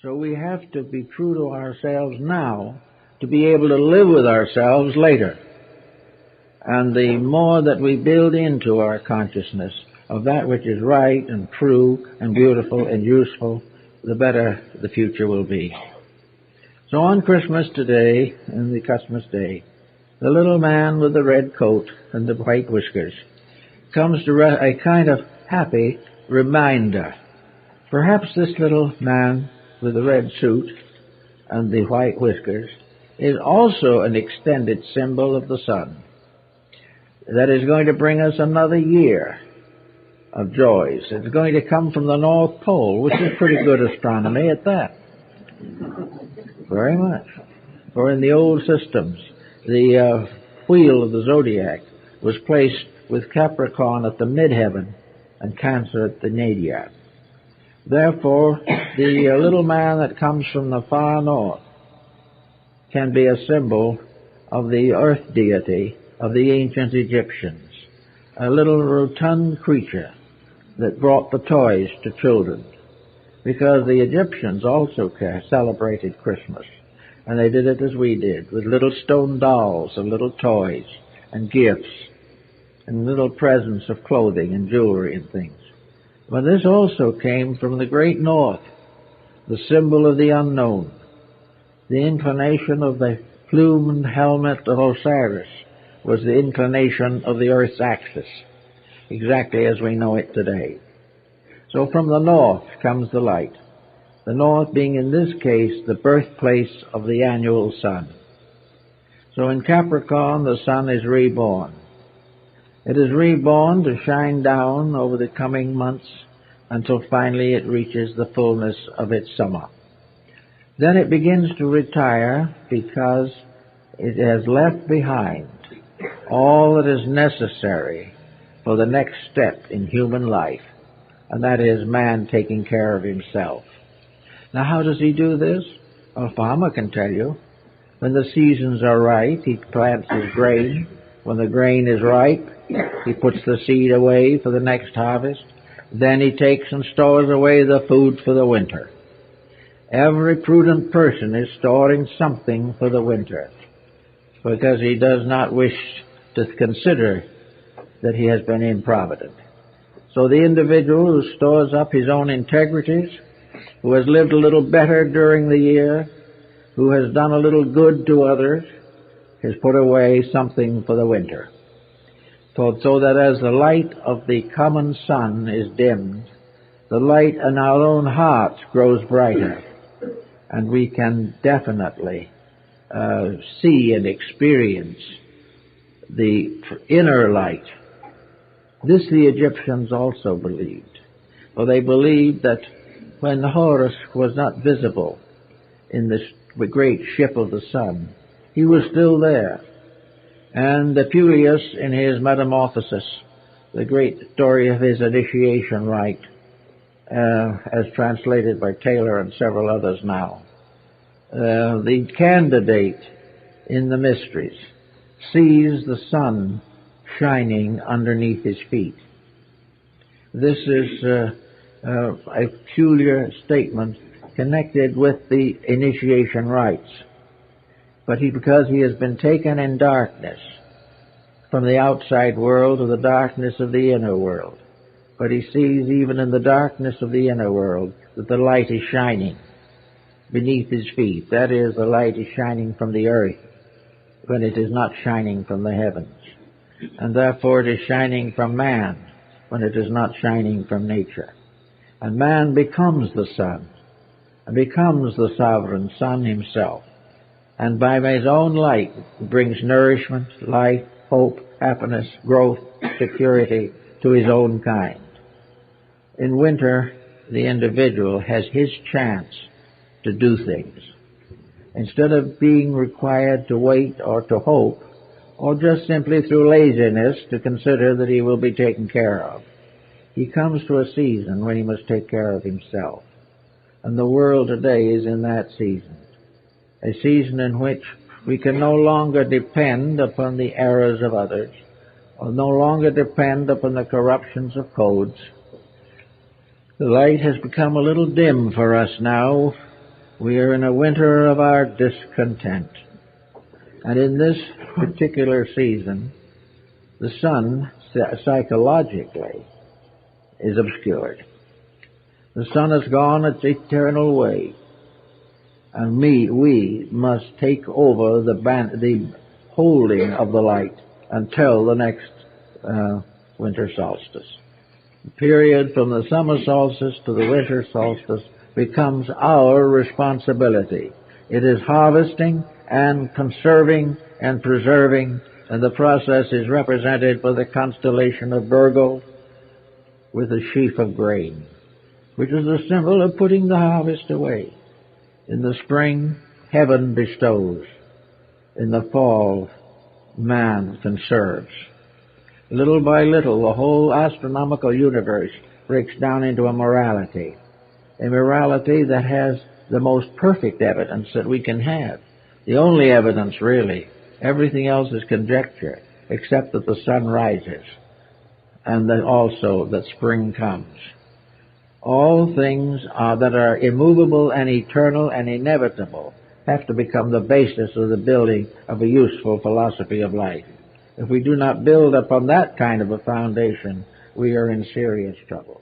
So we have to be true to ourselves now to be able to live with ourselves later. And the more that we build into our consciousness of that which is right and true and beautiful and useful, the better the future will be. So on Christmas today, and the Christmas day, the little man with the red coat and the white whiskers comes to a kind of happy reminder. Perhaps this little man with the red suit and the white whiskers is also an extended symbol of the sun that is going to bring us another year of joys. It's going to come from the North Pole, which is pretty good astronomy at that. Very much. For in the old systems, the wheel of the zodiac was placed with Capricorn at the midheaven and Cancer at the nadir. Therefore, the little man that comes from the far north can be a symbol of the earth deity of the ancient Egyptians, a little rotund creature that brought the toys to children, because the Egyptians also celebrated Christmas, and they did it as we did, with little stone dolls and little toys and gifts and little presents of clothing and jewelry and things. But this also came from the great north, the symbol of the unknown, the inclination of the plumed helmet of Osiris was the inclination of the Earth's axis, exactly as we know it today. So from the north comes the light, the north being in this case the birthplace of the annual sun. So in Capricorn the sun is reborn. It is reborn to shine down over the coming months until finally it reaches the fullness of its summer. Then it begins to retire because it has left behind all that is necessary for the next step in human life, and that is man taking care of himself. Now, how does he do this? A farmer can tell you. When the seasons are right, he plants his grain. When the grain is ripe, he puts the seed away for the next harvest. Then he takes and stores away the food for the winter. Every prudent person is storing something for the winter, because he does not wish to consider that he has been improvident. So the individual who stores up his own integrities, who has lived a little better during the year, who has done a little good to others, has put away something for the winter. So that as the light of the common sun is dimmed, the light in our own hearts grows brighter, and we can definitely see and experience the inner light. This the Egyptians also believed. For they believed that when Horus was not visible in the great ship of the sun, he was still there. And Apuleius, in his Metamorphosis, the great story of his initiation rite, as translated by Taylor and several others now, the candidate in the mysteries sees the sun shining underneath his feet. This is a peculiar statement connected with the initiation rites. But because he has been taken in darkness from the outside world to the darkness of the inner world, but he sees even in the darkness of the inner world that the light is shining beneath his feet. That is, the light is shining from the earth when it is not shining from the heavens. And therefore it is shining from man when it is not shining from nature. And man becomes the sun, and becomes the sovereign sun himself. And by his own light brings nourishment, life, hope, happiness, growth, security to his own kind. In winter, the individual has his chance to do things. Instead of being required to wait or to hope, or just simply through laziness to consider that he will be taken care of, he comes to a season when he must take care of himself. And the world today is in that season. A season in which we can no longer depend upon the errors of others, or no longer depend upon the corruptions of codes. The light has become a little dim for us now We are in a winter of our discontent. And in this particular season, the sun, psychologically, is obscured. The sun has gone its eternal way, and we must take over the holding of the light until the next winter solstice. The period from the summer solstice to the winter solstice becomes our responsibility. It is harvesting and conserving and preserving, and the process is represented by the constellation of Virgo with a sheaf of grain, which is a symbol of putting the harvest away. In the spring, heaven bestows. In the fall, man conserves. Little by little, the whole astronomical universe breaks down into a morality that has the most perfect evidence that we can have. The only evidence, really. Everything else is conjecture, except that the sun rises, and that also that spring comes. All things that are immovable and eternal and inevitable have to become the basis of the building of a useful philosophy of life. If we do not build upon that kind of a foundation, we are in serious trouble.